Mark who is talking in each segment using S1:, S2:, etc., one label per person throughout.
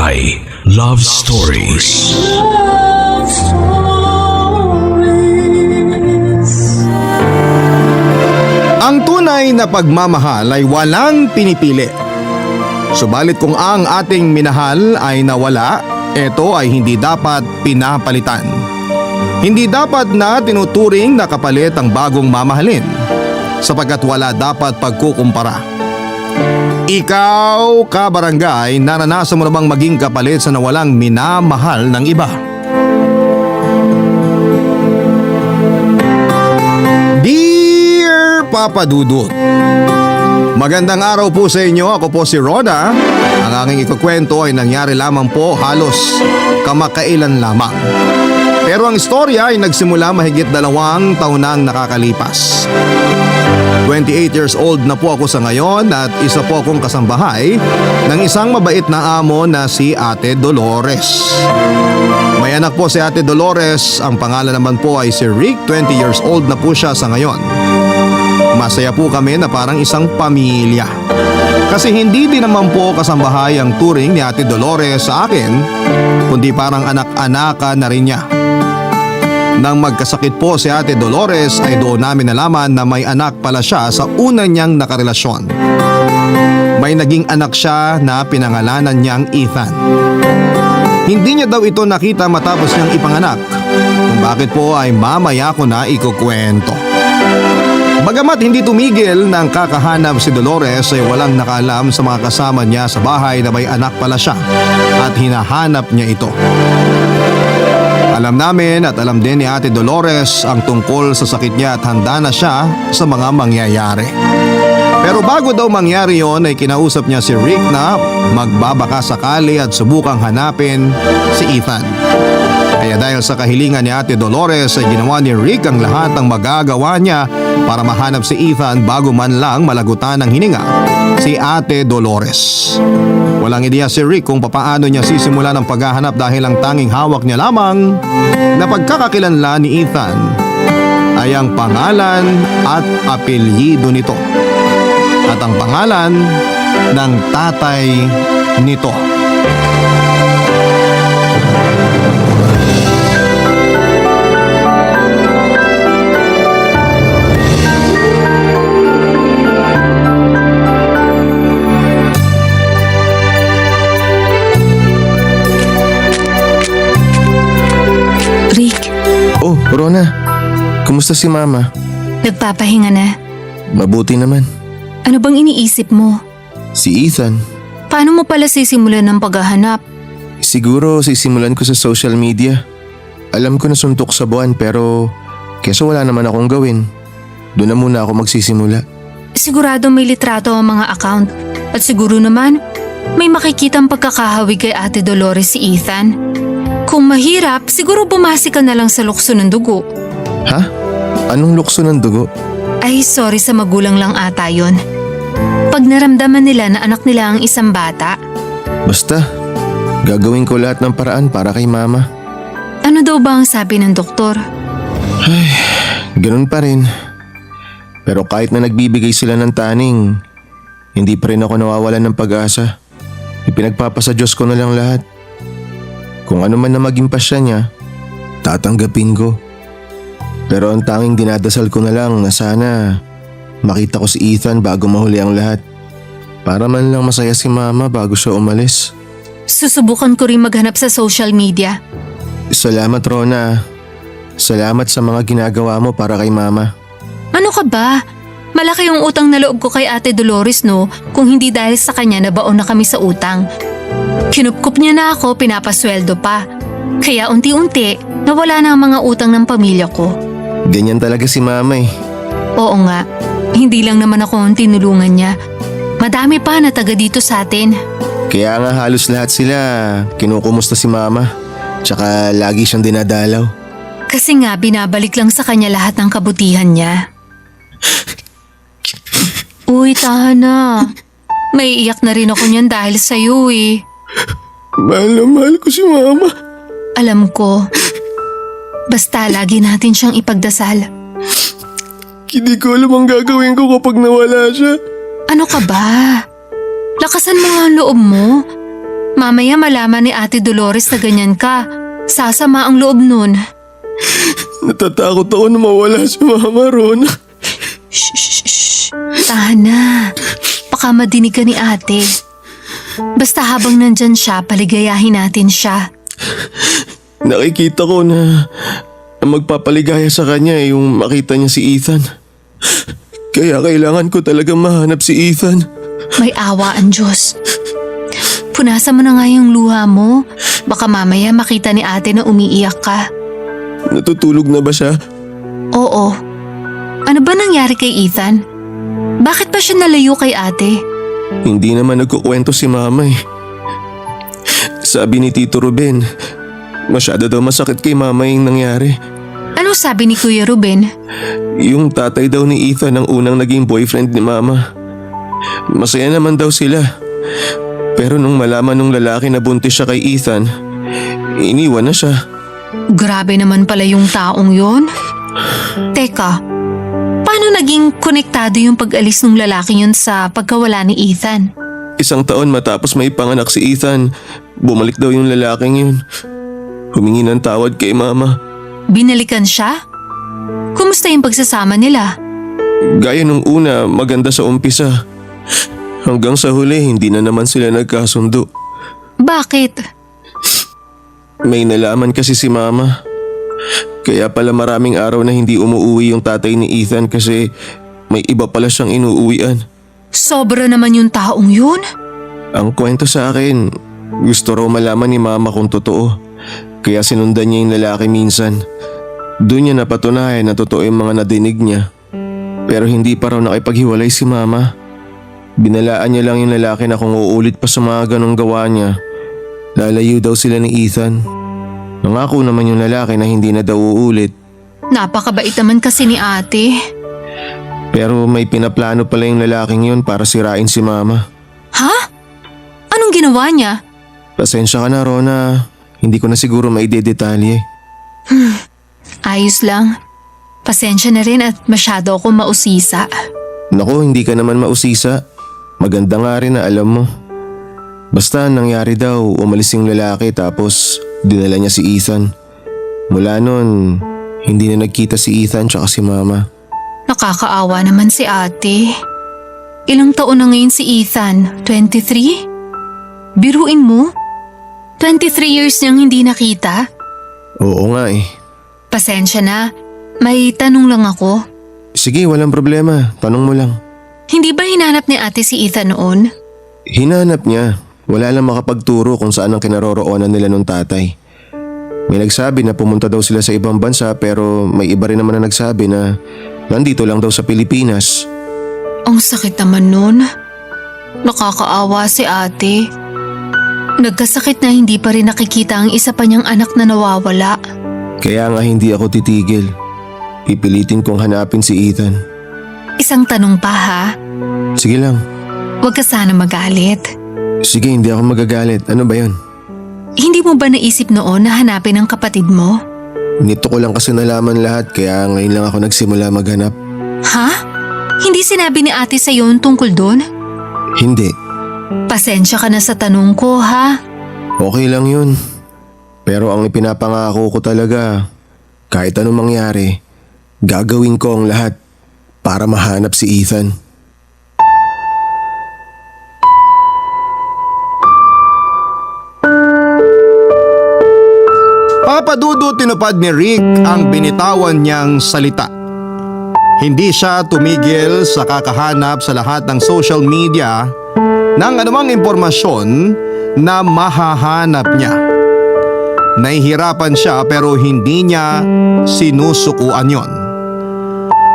S1: Barangay Love Stories.
S2: Love Stories.
S3: Ang tunay na pagmamahal ay walang pinipili. Subalit kung ang ating minahal ay nawala, ito ay hindi dapat pinapalitan. Hindi dapat na tinuturing na kapalit ang bagong mamahalin, sapagkat wala dapat pagkukumpara. Ikaw, kabarangay, naranasan mo na bang maging kapalit sa nawalang minamahal ng iba? Dear Papa Dudut, magandang araw po sa inyo. Ako po si Rona. Ang aking ikukwento ay nangyari lamang po halos kamakailan lamang. Pero ang istorya ay nagsimula mahigit 2 taon na ang nakakalipas. 28 years old na po ako sa ngayon at isa po akong kasambahay ng isang mabait na amo na si Ate Dolores. May anak po si Ate Dolores, ang pangalan naman po ay si Rick, 20 years old na po siya sa ngayon. Masaya po kami na parang isang pamilya. Kasi hindi din naman po kasambahay ang turing ni Ate Dolores sa akin, kundi parang anak-anakan na rin niya. Nang magkasakit po si Ate Dolores ay doon namin nalaman na may anak pala siya sa una niyang nakarelasyon. May naging anak siya na pinangalanan niyang Ethan. Hindi niya daw ito nakita matapos niyang ipanganak, kung bakit po ay mamaya ko na ikukwento. Bagamat hindi tumigil ng kakahanap si Dolores ay walang nakaalam sa mga kasama niya sa bahay na may anak pala siya at hinahanap niya ito. Alam namin at alam din ni Ate Dolores ang tungkol sa sakit niya at handa na siya sa mga mangyayari. Pero bago daw mangyari yon ay kinausap niya si Rick na magbabaka sakali at subukang hanapin si Ethan. Kaya dahil sa kahilingan ni Ate Dolores ay ginawa ni Rick ang lahat ng magagawa niya para mahanap si Ethan bago man lang malagutan ng hininga si Ate Dolores. Walang ideya si Rick kung papaano niya sisimula ng paghahanap dahil ang tanging hawak niya lamang na pagkakakilanlan ni Ethan ay ang pangalan at apelyido nito at ang pangalan ng tatay nito.
S4: Oh, Rona. Kumusta si Mama?
S5: Nagpapahinga na.
S4: Mabuti naman.
S5: Ano bang iniisip mo?
S4: Si Ethan.
S5: Paano mo pala sisimulan ng paghahanap?
S4: Siguro sisimulan ko sa social media. Alam ko na suntok sa buwan pero keso wala naman akong gawin. Doon na muna ako magsisimula.
S5: Sigurado may litrato ang mga account. At siguro naman, may makikitang pagkakahawig kay Ate Dolores si Ethan. Kung mahirap, siguro bumasi ka na lang sa lukso ng dugo.
S4: Ha? Anong lukso ng dugo?
S5: Ay, sorry, sa magulang lang ata yun. Pag naramdaman nila na anak nila ang isang bata.
S4: Basta, gagawin ko lahat ng paraan para kay Mama.
S5: Ano daw ba ang sabi ng doktor?
S4: Ay, ganun pa rin. Pero kahit na nagbibigay sila ng taning, hindi pa rin ako nawawalan ng pag-asa. Ipinagpapasa Diyos ko na lang lahat. Kung ano man na maging pasya niya, tatanggapin ko. Pero ang tanging dinadasal ko na lang na sana makita ko si Ethan bago mahuli ang lahat. Para man lang masaya si Mama bago siya umalis.
S5: Susubukan ko rin maghanap sa social media.
S4: Salamat, Rona. Salamat sa mga ginagawa mo para kay Mama.
S5: Ano ka ba? Malaki yung utang na loob ko kay Ate Dolores, no? Kung hindi dahil sa kanya nabaon na kami sa utang. Kinupkup niya na ako, pinapasweldo pa. Kaya unti-unti, nawala na ang mga utang ng pamilya ko.
S4: Ganyan talaga si Mama eh.
S5: Oo nga, hindi lang naman ako ang tinulungan niya. Madami pa na taga dito sa atin.
S4: Kaya nga halos lahat sila kinukumusta si Mama. Tsaka lagi siyang dinadalaw.
S5: Kasi nga binabalik lang sa kanya lahat ng kabutihan niya. Uy, tahan na. May iyak na rin ako niyan dahil sa'yo eh.
S4: Mahal na mahal ko si Mama.
S5: Alam ko. Basta lagi natin siyang ipagdasal.
S4: Hindi ko alam ang gagawin ko kapag nawala siya.
S5: Ano ka ba? Lakasan mo nga ang loob mo. Mamaya malaman ni Ate Dolores na ganyan ka. Sasama ang loob nun.
S4: Natatakot ako na mawala si Mama, Rona.
S5: Shh. Tahan na. Baka madinig ka ni ate. Basta habang nandyan siya, paligayahin natin siya.
S4: Nakikita ko na ang magpapaligaya sa kanya ay yung makita niya si Ethan. Kaya kailangan ko talaga mahanap si Ethan.
S5: May awa ang Diyos. Punasan mo na nga yung luha mo. Baka mamaya makita ni ate na umiiyak ka.
S4: Natutulog na ba siya?
S5: Oo. Ano ba nangyari kay Ethan? Bakit pa siya nalayo kay ate?
S4: Hindi naman nagkukwento si Mama eh. Sabi ni Tito Ruben, masyado daw masakit kay Mama yung nangyari.
S5: Ano sabi ni Kuya Ruben?
S4: Yung tatay daw ni Ethan ang unang naging boyfriend ni Mama. Masaya naman daw sila. Pero nung malaman nung lalaki na buntis siya kay Ethan, iniwan na siya.
S5: Grabe naman pala yung taong yon. Teka, paano naging konektado yung pag-alis ng lalaki yun sa pagkawala ni Ethan?
S4: 1 taon matapos may panganak si Ethan, bumalik daw yung lalaking yun. Humingi ng tawad kay Mama.
S5: Binalikan siya? Kumusta yung pagsasama nila?
S4: Gaya nung una, maganda sa umpisa. Hanggang sa huli, hindi na naman sila nagkasundo.
S5: Bakit?
S4: May nalaman kasi si Mama. Kaya pala maraming araw na hindi umuwi yung tatay ni Ethan kasi may iba pala siyang inuuwian.
S5: Sobra naman yung taong yun.
S4: Ang kwento sa akin, gusto raw malaman ni Mama kung totoo. Kaya sinundan niya yung lalaki minsan. Doon niya napatunayan na totoo yung mga nadinig niya. Pero hindi pa raw nakipaghiwalay si Mama. Binalaan niya lang yung lalaki na kung uulit pa sa mga ganong gawa niya, lalayo daw sila ni Ethan. Nangako naman yung lalaki na hindi na daw uulit.
S5: Napakabait naman kasi ni ate.
S4: Pero may pinaplano pala yung lalaking yun para sirain si Mama.
S5: Ha? Anong ginawa niya?
S4: Pasensya ka na, Rona. Hindi ko na siguro maidedetalye.
S5: Ayos lang. Pasensya na rin at masyado akong mausisa.
S4: Naku, hindi ka naman mausisa. Maganda nga rin na alam mo. Basta nangyari daw, umalis yung lalaki tapos dinala niya si Ethan. Mula nun, hindi na nagkita si Ethan tsaka si Mama.
S5: Nakakaawa naman si ate. Ilang taon na ngayon si Ethan? 23? Biruin mo? 23 years niyang hindi nakita?
S4: Oo nga eh.
S5: Pasensya na. May tanong lang ako.
S4: Sige, walang problema. Tanong mo lang.
S5: Hindi ba hinanap ni ate si Ethan noon?
S4: Hinanap niya. Wala lang makapagturo kung saan ang kinaroroonan nila nung tatay. May nagsabi na pumunta daw sila sa ibang bansa pero may iba rin naman na nagsabi na nandito lang daw sa Pilipinas.
S5: Ang sakit naman nun. Nakakaawa si ate. Nagkasakit na hindi pa rin nakikita ang isa pa niyang anak na nawawala.
S4: Kaya nga hindi ako titigil. Pipilitin kong hanapin si Ethan.
S5: Isang tanong pa ha.
S4: Sige lang.
S5: Huwag ka sana magalit.
S4: Sige, hindi ako magagalit. Ano ba yun?
S5: Hindi mo ba naisip noon na hanapin ang kapatid mo?
S4: Nito ko lang kasi nalaman lahat kaya ngayon lang ako nagsimula maghanap.
S5: Ha? Hindi sinabi ni ate sa'yo tungkol doon?
S4: Hindi.
S5: Pasensya ka na sa tanong ko ha.
S4: Okay lang yun. Pero ang ipinapangako ko talaga, kahit anong mangyari, gagawin ko ang lahat para mahanap si Ethan.
S3: Papadudo tinupad ni Rick ang binitawan niyang salita. Hindi siya tumigil sa kakahanap sa lahat ng social media ng anumang impormasyon na mahahanap niya. Nahihirapan siya pero hindi niya sinusukuan yon.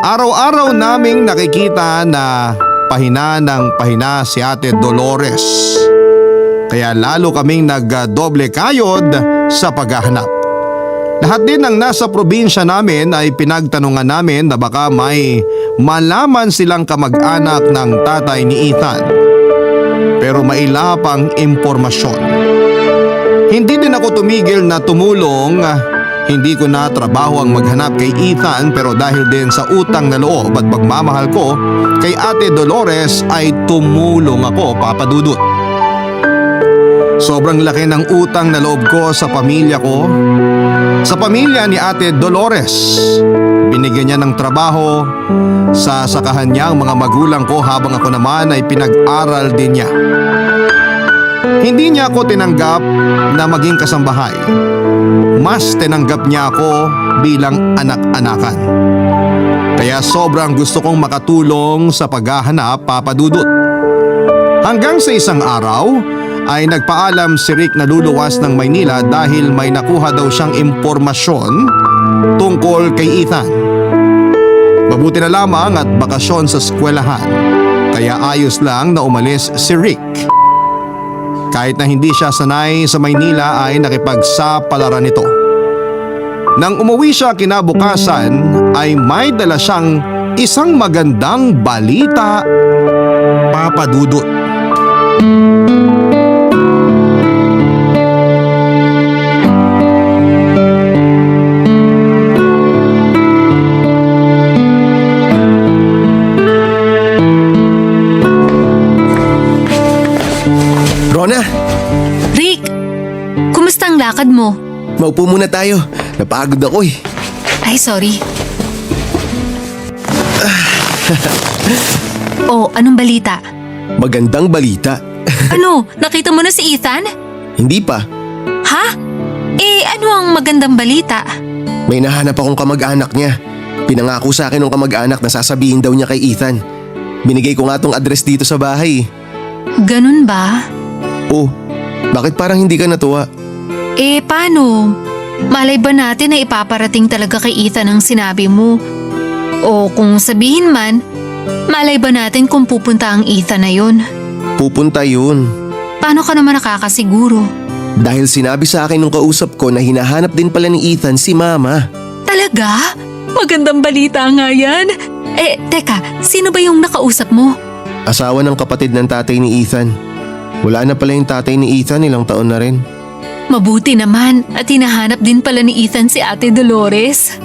S3: Araw-araw naming nakikita na pahina ng pahina si Ate Dolores. Kaya lalo kaming nagdoble kayod sa paghahanap. Lahat din ng nasa probinsya namin ay pinagtanungan namin na baka may malaman silang kamag-anak ng tatay ni Ethan. Pero mailapang impormasyon. Hindi din ako tumigil na tumulong. Hindi ko na trabaho ang maghanap kay Ethan pero dahil din sa utang na loob at pagmamahal ko kay Ate Dolores ay tumulong ako, Papa Dudut. Sobrang Sobrang laki ng utang na loob ko sa pamilya ko. Sa pamilya ni Ate Dolores. Binigyan niya ng trabaho sa sakahan niya ang mga magulang ko habang ako naman ay pinag-aral din niya. Hindi niya ako tinanggap na maging kasambahay. Mas tinanggap niya ako bilang anak-anakan. Kaya sobrang gusto kong makatulong sa paghahanap, Papa Dudut. Hanggang sa isang araw ay nagpaalam si Rick na luluwas ng Maynila dahil may nakuha daw siyang impormasyon tungkol kay Ethan. Mabuti na lamang at bakasyon sa eskwelahan, kaya ayos lang na umalis si Rick. Kahit na hindi siya sanay sa Maynila ay nakipagsapalaran nito. Nang umuwi siya kinabukasan ay may dala siyang isang magandang balita, Papa Dudut.
S4: Rona,
S5: Rick, kumusta ang lakad mo?
S4: maupo muna tayo. Napagod ako eh.
S5: Ay, sorry. Oh, anong balita?
S4: Magandang balita.
S5: Ano, nakita mo na si Ethan?
S4: Hindi pa.
S5: Ha? Ano ang magandang balita?
S4: May nahanap akong kamag-anak niya. Pinangako sa akin ng kamag-anak na sasabihin daw niya kay Ethan. Binigay ko nga tong address dito sa bahay.
S5: Ganun ba?
S4: Oh, bakit parang hindi ka natuwa?
S5: Paano? Malay ba natin na ipaparating talaga kay Ethan ang sinabi mo? O kung sabihin man, malay ba natin kung pupunta ang Ethan na yun?
S4: Pupunta yun.
S5: Paano ka naman nakakasiguro?
S4: Dahil sinabi sa akin nung kausap ko na hinahanap din pala ni Ethan si Mama.
S5: Talaga? Magandang balita nga yan. Teka, sino ba yung nakausap mo?
S4: Asawa ng kapatid ng tatay ni Ethan. Wala na pala yung tatay ni Ethan, ilang taon na rin.
S5: Mabuti naman at hinahanap din pala ni Ethan si Ate Dolores.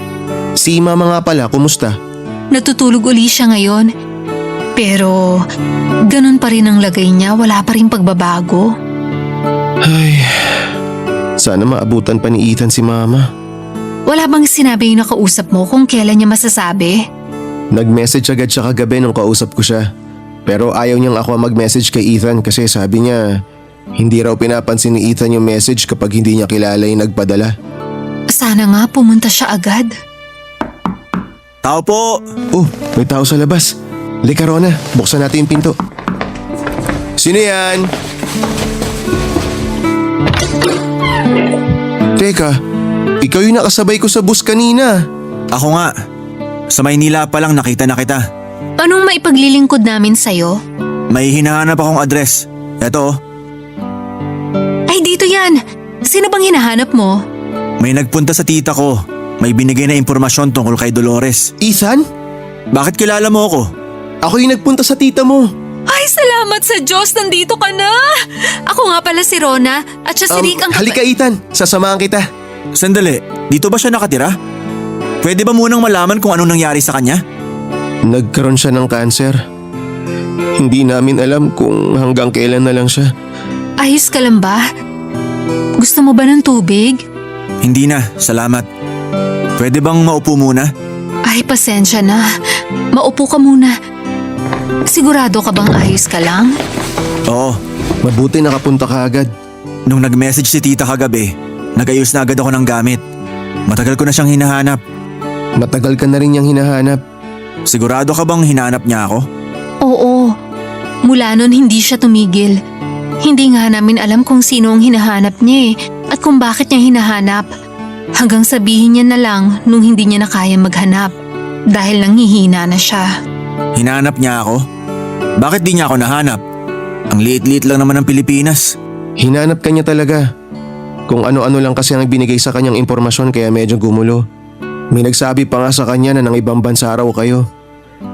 S4: Si Mama nga pala, kumusta?
S5: Natutulog uli siya ngayon. Pero ganun pa rin ang lagay niya, wala pa rin pagbabago.
S4: Ay, sana maabutan pa ni Ethan si Mama.
S5: Wala bang sinabi yung nakausap mo kung kailan niya masasabi?
S4: Nag-message agad siya kagabi nung kausap ko siya. Pero ayaw niyang ako mag-message kay Ethan kasi sabi niya hindi raw pinapansin ni Ethan yung message kapag hindi niya kilala yung nagpadala.
S5: Sana nga pumunta siya agad.
S6: Tao po!
S4: Oh, may tao sa labas. Lika Rona, buksan natin yung pinto. Sino yan? Teka, ikaw yung nakasabay ko sa bus kanina.
S6: Ako nga. Sa Maynila pa lang nakita na kita.
S5: Anong maipaglilingkod namin sa'yo?
S6: May hinahanap akong address. Eto,
S5: Ay, dito yan! Sino bang hinahanap mo?
S6: may nagpunta sa tita ko. May binigay na impormasyon tungkol kay Dolores.
S4: Ethan?
S6: Bakit kilala mo ako?
S4: Ako yung nagpunta sa tita mo.
S5: Ay, salamat sa Diyos! Nandito ka na! Ako nga pala si Rona at siya si Rick ang...
S4: Halika Ethan, sasamahan kita.
S6: Sandali, dito ba siya nakatira? Pwede ba munang malaman kung anong nangyari sa kanya?
S4: Nagkaroon siya ng cancer. Hindi namin alam kung hanggang kailan na lang siya.
S5: Ayos ka lang ba? Gusto mo ba ng tubig?
S6: Hindi na, salamat. Pwede bang maupo muna?
S5: Ay, pasensya na. Maupo ka muna. Sigurado ka bang ayos ka lang?
S6: Oo,
S4: Mabuti nakapunta ka agad.
S6: nung nag-message si tita kagabi, nag-ayos na agad ako ng gamit. Matagal ko na siyang hinahanap.
S4: Matagal ka na rin niyang hinahanap.
S6: Sigurado ka bang hinahanap niya ako?
S5: Oo. Mula nun hindi siya tumigil. Hindi nga namin alam kung sino ang hinahanap niya at kung bakit niya hinahanap. Hanggang sabihin niya na lang nung hindi niya na kaya maghanap dahil nanghihina na siya.
S6: Hinahanap niya ako? Bakit di niya ako nahanap? Ang liit-liit lang naman ng Pilipinas.
S4: Hinanap ka niya talaga. Kung ano-ano lang kasi ang binigay sa kanyang impormasyon kaya medyo gumulo. May nagsabi pa nga sa kanya na ng ibang bansa raw kayo.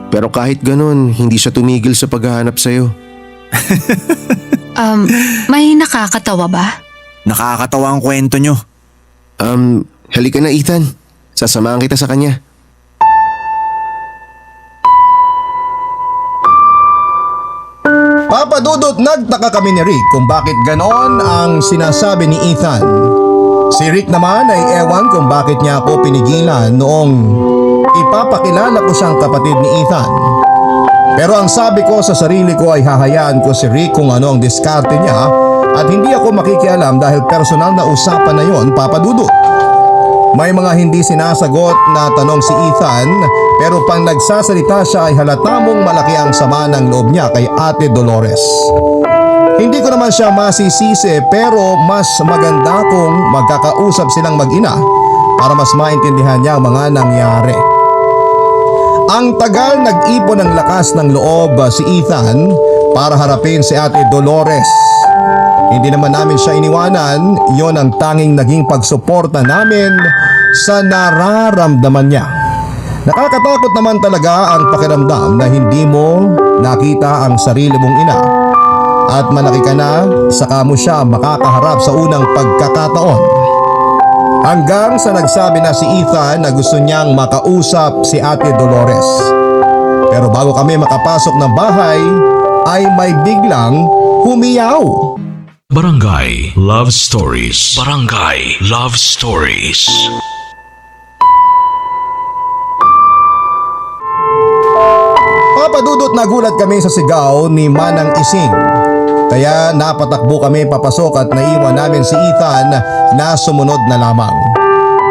S4: Pero kahit ganun, hindi siya tumigil sa paghahanap sa'yo.
S5: May nakakatawa ba?
S6: Nakakatawa ang kwento niyo.
S4: Halika na Ethan. Sasamahan kita sa kanya.
S3: Papa Dudut, nagtaka kami ni Rick kung bakit ganon ang sinasabi ni Ethan. Si Rick naman ay ewan kung bakit niya ako pinigilan noong ipapakilala ko siyang kapatid ni Ethan. Pero ang sabi ko sa sarili ko ay hahayaan ko si Rick kung ano ang diskarte niya at hindi ako makikialam dahil personal na usapan na yon, Papa Dudut. May mga hindi sinasagot na tanong si Ethan pero pang nagsasalita siya ay halata mong malaki ang sama ng loob niya kay Ate Dolores. Hindi ko naman siya masisisi pero mas maganda kung magkakausap silang mag-ina para mas maintindihan niya ang mga nangyari. Ang tagal nag-ipon ng lakas ng loob si Ethan para harapin si Ate Dolores. Hindi naman namin siya iniwanan, yon ang tanging naging pagsuporta namin sa nararamdaman niya. Nakakatakot naman talaga ang pakiramdam na hindi mo nakita ang sarili mong ina at malaki ka na saka mo siya makakaharap sa unang pagkakataon. Hanggang sa nagsabi na si Ethan na gusto niyang makausap si Ate Dolores. Pero bago kami makapasok ng bahay ay may biglang humiyaw.
S1: Barangay Love Stories. Barangay Love Stories.
S3: Papa Dudut, nagulat kami sa sigaw ni Manang Ising. Kaya napatakbo kami papasok at naiwan namin si Ethan na sumunod na lamang.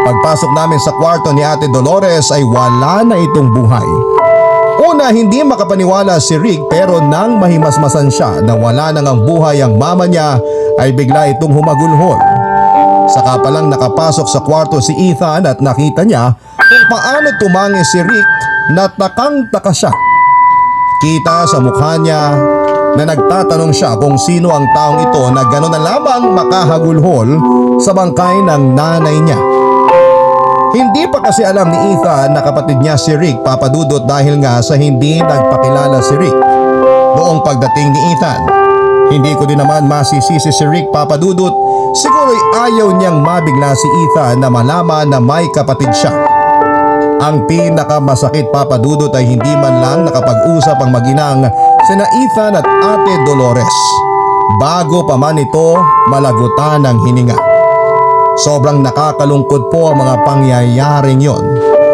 S3: Pagpasok namin sa kwarto ni Ate Dolores ay wala na itong buhay. Una, hindi makapaniwala si Rick pero nang mahimasmasan siya na wala nang ang buhay ang mama niya ay bigla itong humagulhol. Saka palang nakapasok sa kwarto si Ethan at nakita niya kung paano tumangi si Rick na takang-taka siya. Kita sa mukha niya na nagtatanong siya kung sino ang taong ito na gano'n na lamang makahagulhol sa bangkay ng nanay niya. Hindi pa kasi alam ni Ethan na kapatid niya si Rick, Papa Dudut, dahil nga sa hindi nagpakilala si Rick noong pagdating ni Ethan. Hindi ko din naman masisisi si Rick, Papa Dudut. Siguro'y ayaw niyang mabigla si Ethan na malaman na may kapatid siya. Ang pinakamasakit, Papa Dudut, ay hindi man lang nakapag-usap ang mag-inang sina Ethan at Ate Dolores bago pa man ito malagutan ng hininga. Sobrang nakakalungkot po ang mga pangyayaring yon.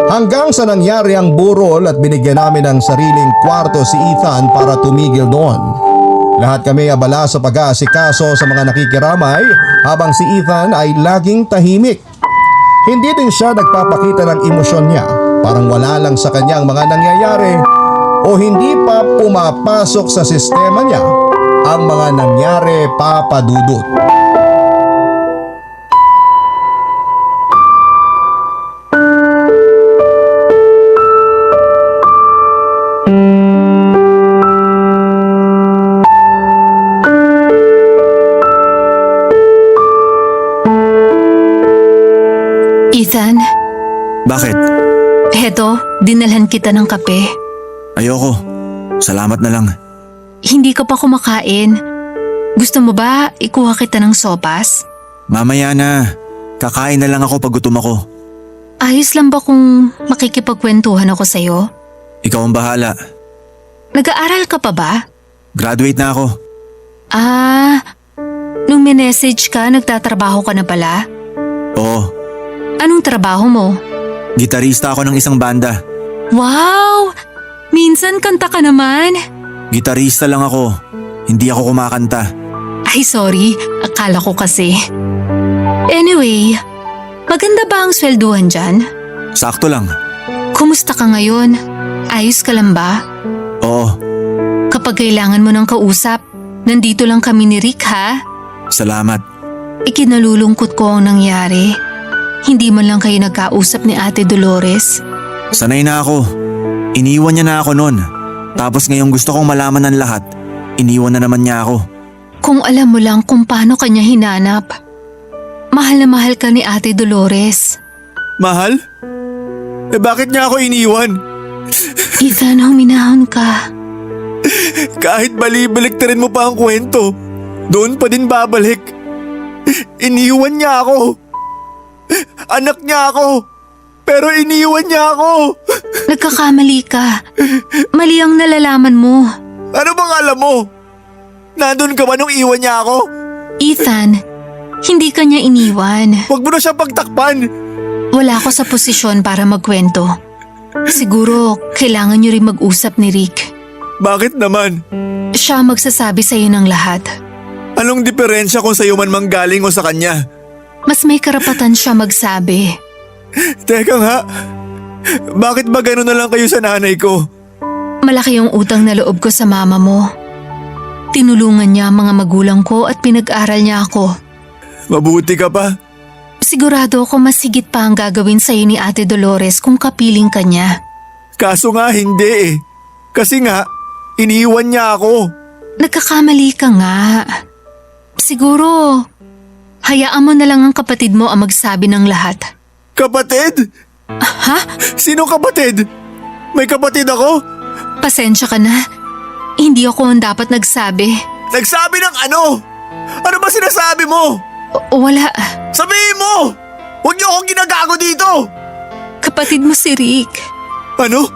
S3: Hanggang sa nangyari ang burol at binigyan namin ng sariling kwarto si Ethan para tumigil doon. Lahat kami abala sa pag-aasikaso sa mga nakikiramay habang si Ethan ay laging tahimik. Hindi din siya nagpapakita ng emosyon niya, parang wala lang sa kanya ang mga nangyayari o hindi pa pumapasok sa sistema niya ang mga nangyari, Papa Dudut.
S5: Ethan,
S6: Bakit?
S5: heto, dinalhan kita ng kape.
S6: Ayoko. Salamat na lang.
S5: Hindi ka pa kumakain. Gusto mo ba ikuha kita ng sopas?
S6: Mamaya na. Kakain na lang ako pag gutom ako.
S5: Ayos lang ba kung makikipagkwentuhan ako sa'yo?
S6: Ikaw ang bahala.
S5: Nag-aaral ka pa ba?
S6: Graduate na ako.
S5: Nung minessage ka, nagtatrabaho ka na pala?
S6: Oo.
S5: Anong trabaho mo?
S6: Gitarista ako ng isang banda.
S5: Wow! Minsan kanta ka naman.
S6: Gitarista lang ako. Hindi ako kumakanta.
S5: Ay sorry, akala ko kasi. Anyway, maganda ba ang swelduhan dyan?
S6: Sakto lang.
S5: Kumusta ka ngayon? Ayos ka lang ba?
S6: Oo.
S5: Kapag kailangan mo ng kausap, nandito lang kami ni Rick ha?
S6: Salamat.
S5: Ikinalulungkot ko ang nangyari. Hindi man lang kayo nagkausap ni Ate Dolores.
S6: Sanay na ako. Iniwan niya na ako noon. Tapos ngayong gusto kong malaman ng lahat, iniwan na naman niya ako.
S5: Kung alam mo lang kung paano kanya hinanap. Mahal na mahal ka ni Ate Dolores.
S6: Mahal? Bakit niya ako iniwan?
S5: Ethan, huminahon ka.
S6: Kahit balibaliktarin mo pa ang kwento, doon pa din babalik. Iniwan niya ako. Anak niya ako. Pero iniwan niya ako.
S5: Nagkakamali ka. Mali ang nalalaman mo.
S6: Ano bang alam mo? Nandun ka ba nung iwan niya ako?
S5: Ethan, hindi ka niya iniwan.
S6: Huwag mo na siya pagtakpan.
S5: Wala ako sa posisyon para magkwento. Siguro, kailangan niyo rin mag-usap ni Rick.
S6: Bakit naman?
S5: Siya ang magsasabi sa'yo ng lahat.
S6: Anong diferensya kung sa'yo man manggaling o sa kanya?
S5: Mas may karapatan siya magsabi.
S6: Teka nga, bakit ba gano'n na lang kayo sa nanay ko?
S5: Malaki yung utang na loob ko sa mama mo. Tinulungan niya ang mga magulang ko at pinag-aral niya ako.
S6: Mabuti ka pa.
S5: Sigurado ako mas higit pa ang gagawin sa'yo ni Ate Dolores kung kapiling ka niya.
S6: Kaso nga hindi eh. Kasi nga, iniwan niya ako.
S5: Nagkakamali ka nga. Siguro, hayaan mo na lang ang kapatid mo ang magsabi ng lahat.
S6: Kapatid?
S5: Ha?
S6: Sino kapatid? May kapatid ako?
S5: Pasensya ka na. Hindi ako ang dapat nagsabi.
S6: Nagsabi ng ano? Ano ba sinasabi mo?
S5: Wala.
S6: Sabihin mo! Huwag niyo akong ginagago dito!
S5: Kapatid mo si Rick.
S6: Ano?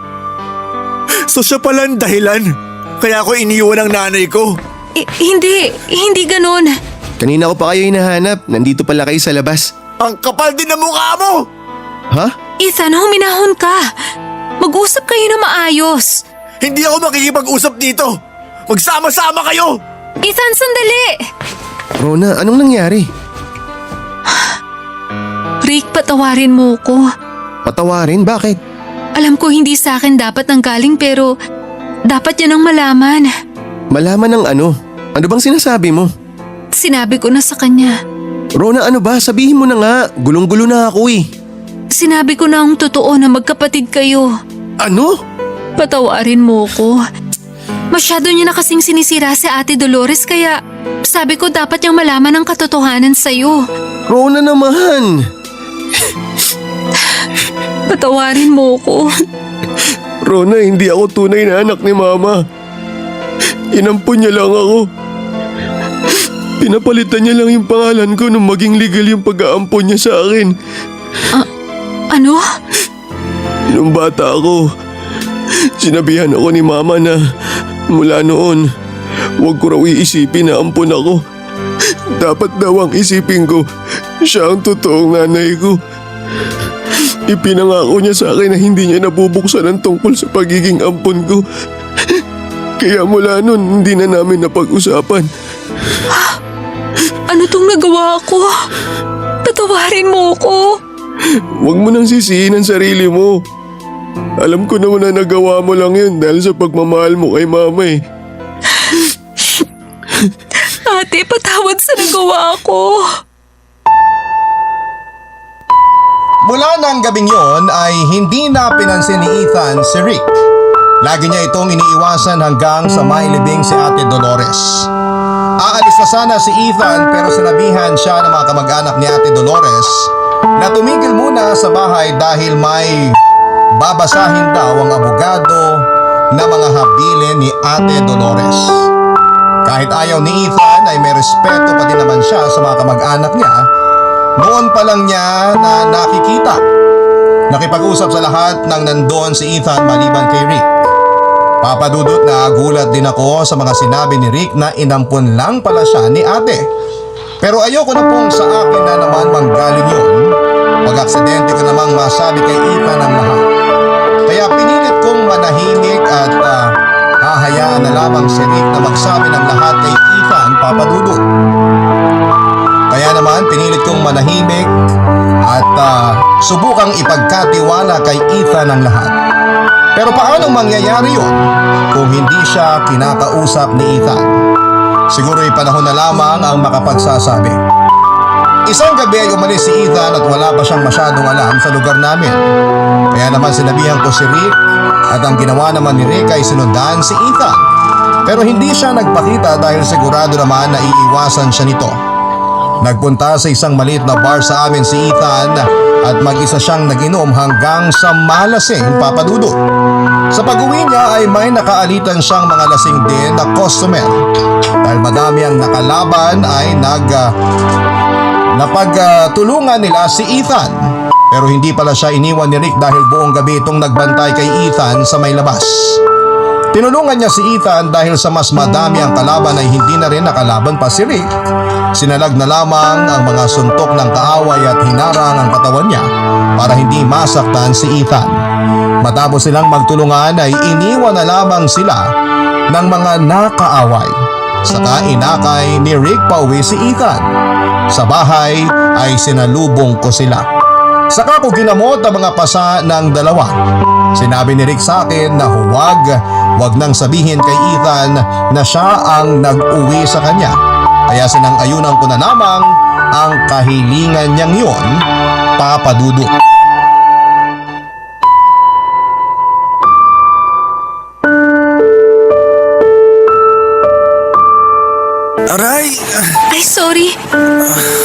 S6: So siya pala ang dahilan. Kaya ako iniwan ng nanay ko.
S5: Hindi ganun.
S4: Kanina ko pa kayo hinahanap. Nandito pala kayo sa labas.
S6: Ang kapal din ng mukha mo!
S4: Ha?
S5: Ethan, huminahon ka. Mag-usap kayo na maayos.
S6: Hindi ako makikipag-usap dito. Magsama-sama kayo!
S5: Ethan, sandali!
S4: Rona, anong nangyari?
S5: Rick, patawarin mo ko.
S4: Patawarin? Bakit?
S5: Alam ko hindi sa akin dapat nanggaling pero dapat yan ang malaman.
S4: Malaman ng ano? Ano bang sinasabi mo?
S5: Sinabi ko na sa kanya.
S4: Rona, ano ba? Sabihin mo na nga. Gulong-gulo na ako eh.
S5: Sinabi ko na ang totoo na magkapatid kayo.
S4: Ano?
S5: Patawarin mo ko. Masyado niya na kasing sinisira si Ate Dolores kaya sabi ko dapat niyang malaman ang katotohanan sa'yo.
S4: Rona naman!
S5: Patawarin mo ko.
S4: Rona, hindi ako tunay na anak ni Mama. Inampun niya lang ako. Pinapalitan niya lang yung pangalan ko nung maging legal yung pag-aampon niya sa akin.
S5: Ano?
S4: Nung bata ako, sinabihan ako ni Mama na mula noon, huwag ko raw iisipin na ampon ako. Dapat daw ang isipin ko, siya ang totoong nanay ko. Ipinangako niya sa akin na hindi niya nabubuksan ang tungkol sa pagiging ampon ko. Kaya mula noon, hindi na namin napag-usapan.
S5: Ano tong nagawa ko? Patawarin mo ko.
S4: Huwag mo nang sisihin ang sarili mo. Alam ko naman na nagawa mo lang yun dahil sa pagmamahal mo kay Mama eh.
S5: Ate, patawad sa nagawa ko.
S3: Mula ng gabing yon ay hindi na pinansin ni Ethan si Rick. Lagi niya itong iniiwasan hanggang sa mailibing si Ate Dolores. Aalis na sana si Ethan pero sinabihan siya ng mga kamag-anak ni Ate Dolores na tumigil muna sa bahay dahil may babasahin daw ang abogado na mga habilin ni Ate Dolores. Kahit ayaw ni Ethan ay may respeto pa din naman siya sa mga kamag-anak niya. Noon pa lang niya na nakikita. Nakipag-usap sa lahat ng nandoon si Ethan maliban kay Rick. Papadudot na gulat din ako sa mga sinabi ni Rick na inampun lang pala siya ni ate. Pero ayoko na pong sa akin na naman manggaling yun. Pag-aksidente ko namang masabi kay Ethan ang lahat. Kaya pinilit kong manahimik at hahayaan na lamang si Rick na magsabi ng lahat kay Ethan, papadudot. Kaya naman pinilit kong manahimik at subukang ipagkatiwala kay Ethan ang lahat. Pero paano mangyayari yun kung hindi siya kinakausap ni Ethan? Siguro'y panahon na lamang ang makapagsasabi. Isang gabi ay umalis si Ethan at wala pa siyang masyadong alam sa lugar namin. Kaya naman sinabihan ko si Rick at ang ginawa naman ni Rick ay sinundan si Ethan. Pero hindi siya nagpakita dahil sigurado naman na iiwasan siya nito. Nagpunta sa isang maliit na bar sa amin si Ethan at mag-isa siyang nag-inom hanggang sa malasing, papadudot. Sa pag-uwi niya ay may nakaalitan siyang mga lasing din na customer. Dahil madami ang nakalaban ay napagtulungan nila si Ethan. Pero hindi pala siya iniwan ni Rick dahil buong gabi itong nagbantay kay Ethan sa may labas. Tinulungan niya si Ethan dahil sa mas madami ang kalaban ay hindi na rin nakalaban pa si Rick. Sinalag na lamang ang mga suntok ng kaaway at hinarang ang katawan niya para hindi masaktan si Ethan. Matapos silang magtulungan ay iniwan na lamang sila ng mga nakaaway. Saka inakay ni Rick pauwi si Ethan. Sa bahay ay sinalubong ko sila. Saka ko ginamot ang mga pasa ng dalawa. Sinabi ni Rick sa akin na huwag nang sabihin kay Ethan na siya ang nag-uwi sa kanya. Kaya sinang-ayunan ko na lamang ang kahilingan niyang yun, Papa Dudut.
S6: Aray!
S5: Ay, sorry.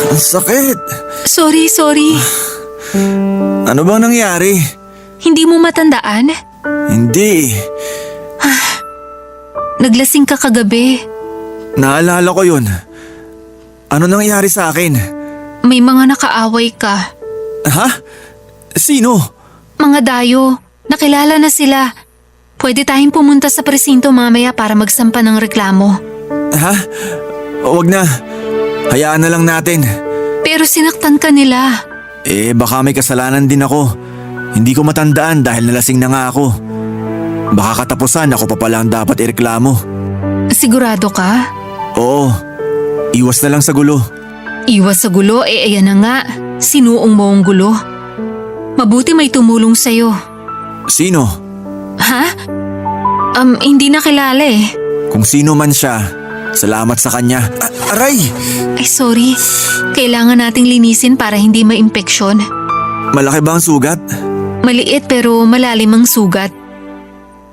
S6: Ang sakit!
S5: Sorry.
S6: Ano bang nangyari?
S5: Hindi mo matandaan?
S6: Hindi.
S5: Naglasing ka kagabi.
S6: Naalala ko yun. Ano nangyari sa akin?
S5: May mga nakaaway ka.
S6: Ha? Sino?
S5: Mga dayo. Nakilala na sila. Pwede tayong pumunta sa presinto mamaya para magsampa ng reklamo.
S6: Ha? Huwag na. Hayaan na lang natin.
S5: Pero sinaktan ka nila.
S6: Baka may kasalanan din ako. Hindi ko matandaan dahil nalasing na nga ako. Baka katapusan ako pa pala ang dapat ireklamo.
S5: Sigurado ka?
S6: Oo. Iwas na lang sa gulo.
S5: Iwas sa gulo, ayan na nga. Sinuong mo ang gulo. Mabuti may tumulong sa'yo.
S6: Sino?
S5: Ha? Hindi nakilala eh.
S6: Kung sino man siya, salamat sa kanya. Aray!
S5: Ay, sorry. Kailangan nating linisin para hindi ma-impeksyon.
S6: Malaki ba ang sugat?
S5: Maliit pero malalim ang sugat.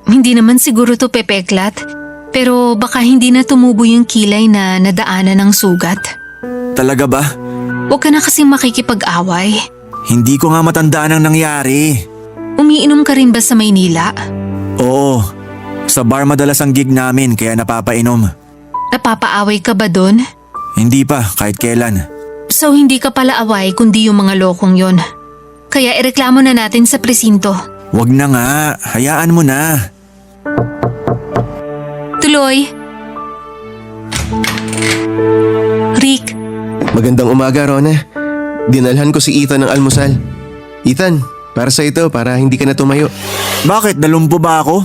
S5: Hindi naman siguro to pepeklat. Pero baka hindi na tumubo yung kilay na nadaanan ng sugat.
S6: Talaga ba?
S5: Huwag ka na kasing makikipag-away.
S6: Hindi ko nga matandaan ang nangyari.
S5: Umiinom ka rin ba sa Maynila?
S6: Oo. Sa bar madalas ang gig namin kaya napapainom.
S5: Napapaaway ka ba dun?
S6: Hindi pa, kahit kailan.
S5: So hindi ka pala away kundi yung mga lokong yon. Kaya ireklamo na natin sa presinto.
S6: Wag na nga, hayaan mo na.
S5: Tuloy. Rick,
S4: Magandang umaga, Rona. Dinalhan ko si Ethan ng almusal. Ethan, para sa ito, para hindi ka na tumayo.
S6: Bakit? Nalumpo ba ako?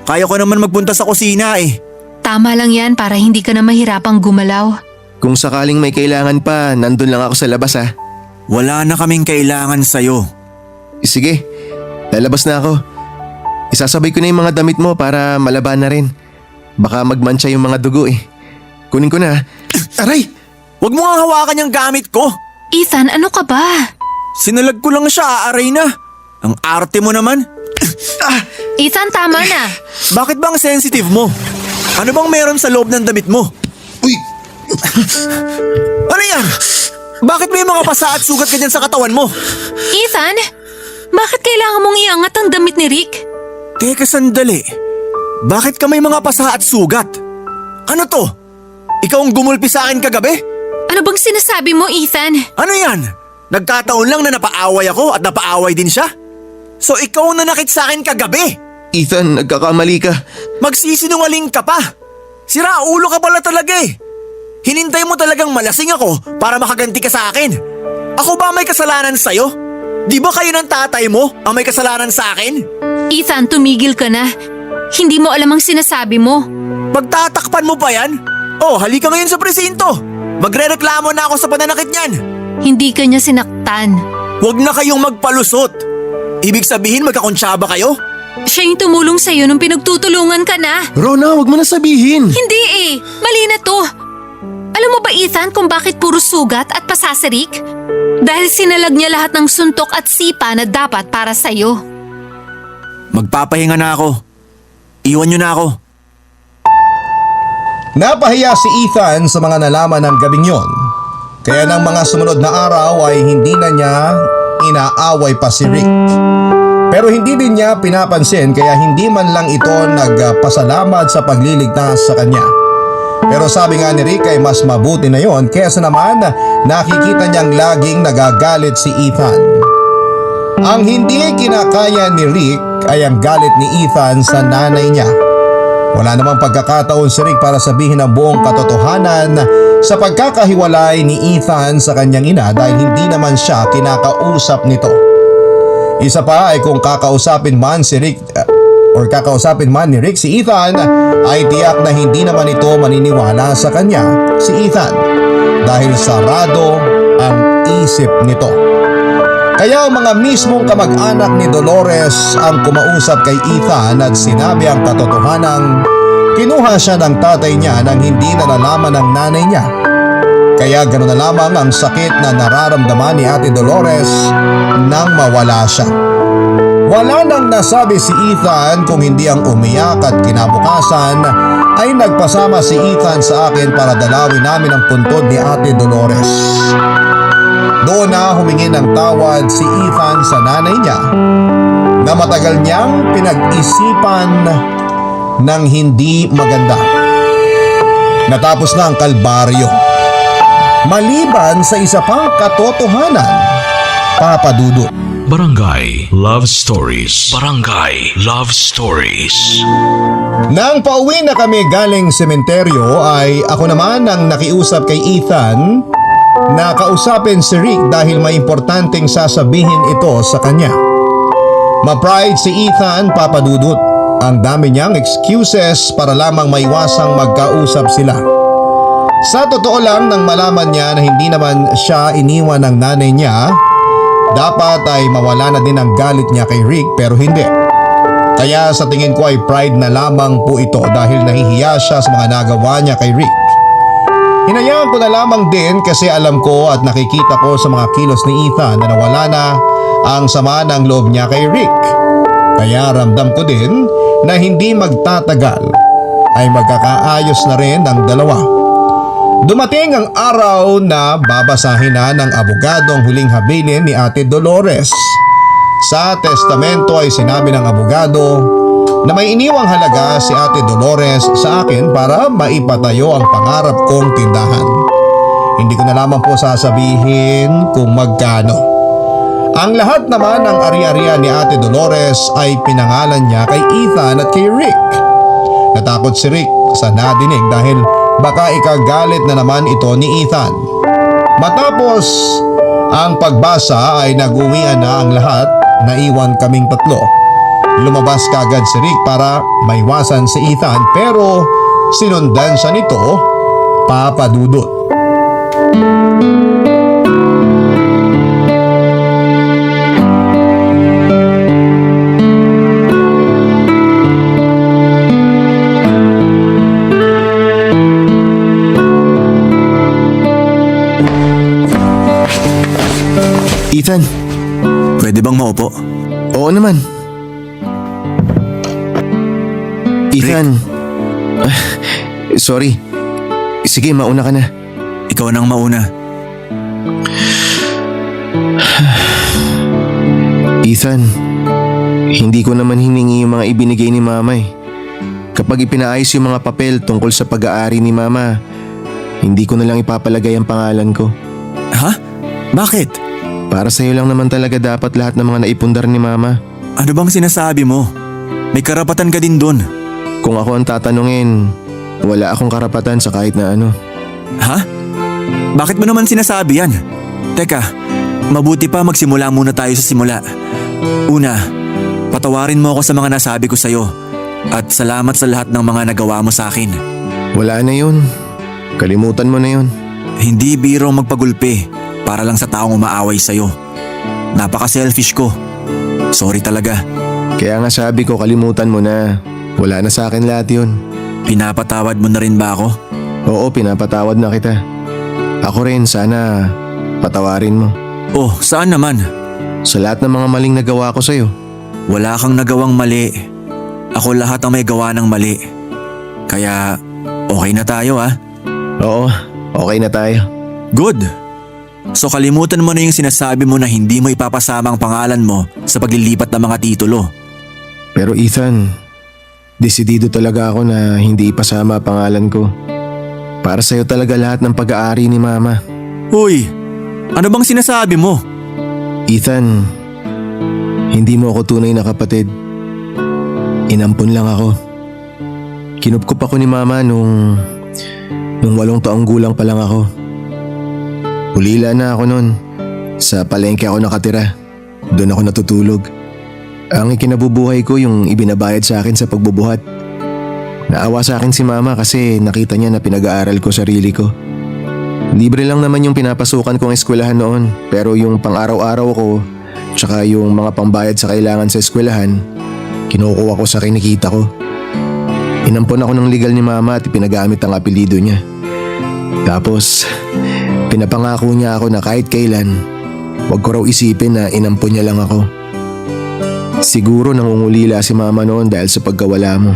S6: Kaya ko naman magpunta sa kusina eh.
S5: tama lang yan para hindi ka na mahirapang gumalaw.
S4: Kung sakaling may kailangan pa, nandun lang ako sa labas ha.
S6: Wala na kaming kailangan sa'yo.
S4: Sige, lalabas na ako. Isasabay ko na yung mga damit mo para malaban na rin. Baka magmantsa yung mga dugo eh. Kunin ko na. Aray!
S6: Huwag mo nga hawakan yung gamit ko.
S5: Ethan, ano ka ba?
S6: Sinalag ko lang siya, aaray na. Ang arte mo naman.
S5: Ethan, tama na.
S6: Bakit bang sensitive mo? Ano bang meron sa loob ng damit mo?
S4: Uy!
S6: Ano yan? Bakit may mga pasa at sugat ka dyan sa katawan mo?
S5: Ethan, bakit kailangan mong iangat ang damit ni Rick?
S6: Teka sandali. Bakit ka may mga pasa at sugat? Ano to? Ikaw ang gumulpi sa akin kagabi?
S5: Ano bang sinasabi mo, Ethan?
S6: Ano yan? Nagkataon lang na napaaway ako at napaaway din siya? So ikaw na nakit sa akin kagabi?
S4: Ethan, nagkakamali ka.
S6: Magsisinungaling ka pa. Sira ulo ka pala talaga eh. Hinintay mo talagang malasing ako para makaganti ka sa akin. Ako ba may kasalanan sa'yo? Di ba kayo ng tatay mo ang may kasalanan sa akin?
S5: Ethan, tumigil ka na. Hindi mo alam ang sinasabi mo.
S6: Pagtatakpan mo pa yan? Oh, halika ngayon sa presinto. Magrereklamo na ako sa pananakit niyan.
S5: Hindi ka niya sinaktan.
S6: Huwag na kayong magpalusot. Ibig sabihin magkakonsyaba kayo?
S5: Siya yung tumulong sa'yo nung pinagtutulungan ka na.
S4: Rona, wag mo na sabihin.
S5: Hindi eh. Mali na to. Alam mo ba, Ethan, kung bakit puro sugat at pasasirik? Dahil sinalag niya lahat ng suntok at sipa na dapat para sa'yo.
S6: Magpapahinga na ako. Iwan niyo na ako.
S3: Napahiya si Ethan sa mga nalaman ng gabing yon. Kaya ng mga sumunod na araw ay hindi na niya inaaway pa si Rick. Pero hindi din niya pinapansin kaya hindi man lang ito nagpasalamat sa pagliligtas sa kanya. Pero sabi nga ni Rick ay mas mabuti na yon kaysa naman nakikita niyang laging nagagalit si Ethan. Ang hindi kinakaya ni Rick ay ang galit ni Ethan sa nanay niya. Wala namang pagkakataon si Rick para sabihin ang buong katotohanan sa pagkakahiwalay ni Ethan sa kanyang ina dahil hindi naman siya kinakausap nito. Isa pa ay kung kakausapin man si Rick kakausapin man ni Rick si Ethan ay tiyak na hindi naman ito maniniwala sa kanya si Ethan dahil sarado ang isip nito. Kaya ang mga mismong kamag-anak ni Dolores ang kumausap kay Ethan at sinabi ang katotohanang kinuha siya ng tatay niya nang hindi nalalaman ng nanay niya. Kaya ganoon na lamang ang sakit na nararamdaman ni Ate Dolores nang mawala siya. Wala nang nasabi si Ethan kung hindi ang umiyak at kinabukasan ay nagpasama si Ethan sa akin para dalawin namin ang puntod ni Ate Dolores. Doon na humingi ng tawad si Ethan sa nanay niya na matagal niyang pinag-isipan ng hindi maganda. Natapos na ang kalbaryo. Maliban sa isa pang katotohanan, Papa Dudut.
S1: Barangay Love Stories. Barangay Love Stories.
S3: Nang pauwi na kami galing sementeryo ay ako naman ang nakiusap kay Ethan na kausapin si Rick dahil may importanteng sasabihin ito sa kanya. Ma-pride si Ethan, Papa Dudut. Ang dami niyang excuses para lamang maiwasang magkausap sila. Sa totoo lang nang malaman niya na hindi naman siya iniwan ng nanay niya, dapat ay mawala na din ang galit niya kay Rick pero hindi. Kaya sa tingin ko ay pride na lamang po ito dahil nahihiya siya sa mga nagawa niya kay Rick. Hinayaan ko na lamang din kasi alam ko at nakikita ko sa mga kilos ni Ethan na nawala na ang sama ng loob niya kay Rick. Kaya ramdam ko din na hindi magtatagal ay magkakaayos na rin ang dalawa. Dumating ang araw na babasahin na ng abogado ang huling habilin ni Ate Dolores. Sa testamento ay sinabi ng abogado na may iniwang halaga si Ate Dolores sa akin para maipatayo ang pangarap kong tindahan. Hindi ko na lamang po sasabihin kung magkano. Ang lahat naman ng ari-arian ni Ate Dolores ay pinangalan niya kay Ethan at kay Rick. Natakot si Rick sa nadinig dahil baka ikagalit na naman ito ni Ethan. Matapos ang pagbasa ay nag-uwian na ang lahat, naiwan kaming tatlo. Lumabas kagad si Rick para maiwasan si Ethan pero sinundan siya nito, Papa Dudut.
S4: Ethan,
S6: Pwede bang maupo?
S4: oo naman. Ethan, sorry. Sige, mauna ka na.
S6: Ikaw nang mauna.
S4: Ethan, hindi ko naman hiningi yung mga ibinigay ni Mama eh. Kapag ipinaayos yung mga papel tungkol sa pag-aari ni Mama, hindi ko na lang ipapalagay ang pangalan ko.
S6: Ha? Bakit?
S4: Para sa'yo lang naman talaga dapat lahat ng mga naipundar ni Mama.
S6: Ano bang sinasabi mo? May karapatan ka din doon.
S4: Kung ako ang tatanungin, wala akong karapatan sa kahit na ano.
S6: Ha? Bakit mo naman sinasabi yan? Teka, mabuti pa magsimula muna tayo sa simula. Una, patawarin mo ako sa mga nasabi ko sa'yo. At salamat sa lahat ng mga nagawa mo sa akin.
S4: Wala na yun. Kalimutan mo na yun.
S6: Hindi biro magpagulpi para lang sa taong umaaway sa'yo. Napaka-selfish ko. Sorry talaga.
S4: Kaya nga sabi ko kalimutan mo na. Wala na sa akin lahat yun.
S6: Pinapatawad mo na rin ba ako?
S4: Oo, pinapatawad na kita. Ako rin, sana patawarin mo.
S6: Oh, saan naman?
S4: Sa lahat ng mga maling nagawa ko sa'yo.
S6: Wala kang nagawang mali. Ako lahat ang may gawa ng mali. Kaya okay na tayo ha?
S4: Oo, okay na tayo.
S6: Good. So kalimutan mo na yung sinasabi mo na hindi mo ipapasama ang pangalan mo sa paglilipat ng mga titulo.
S4: Pero Ethan, desidido talaga ako na hindi ipasama ang pangalan ko. Para sa'yo talaga lahat ng pag-aari ni Mama.
S6: Uy, ano bang sinasabi mo?
S4: Ethan, hindi mo ako tunay na kapatid. Inampun lang ako. Kinupkup ako ni mama nung 8 taong gulang pa lang ako. Ulila na ako nun. Sa palengke ako nakatira. Doon ako natutulog. Ang ikinabubuhay ko yung ibinabayad sa akin sa pagbubuhat. Naawa sa akin si mama kasi nakita niya na pinag-aaral ko sarili ko. Libre lang naman yung pinapasukan kong eskwelahan noon, pero yung pang-araw-araw ko tsaka yung mga pambayad sa kailangan sa eskwelahan, kinukuha ko sa kinikita ko. Inampon ako ng legal ni mama at ipinagamit ang apelido niya. Tapos, pinapangako niya ako na kahit kailan, wag ko raw isipin na inampon niya lang ako. Siguro nangungulila si mama noon dahil sa pagkawala mo.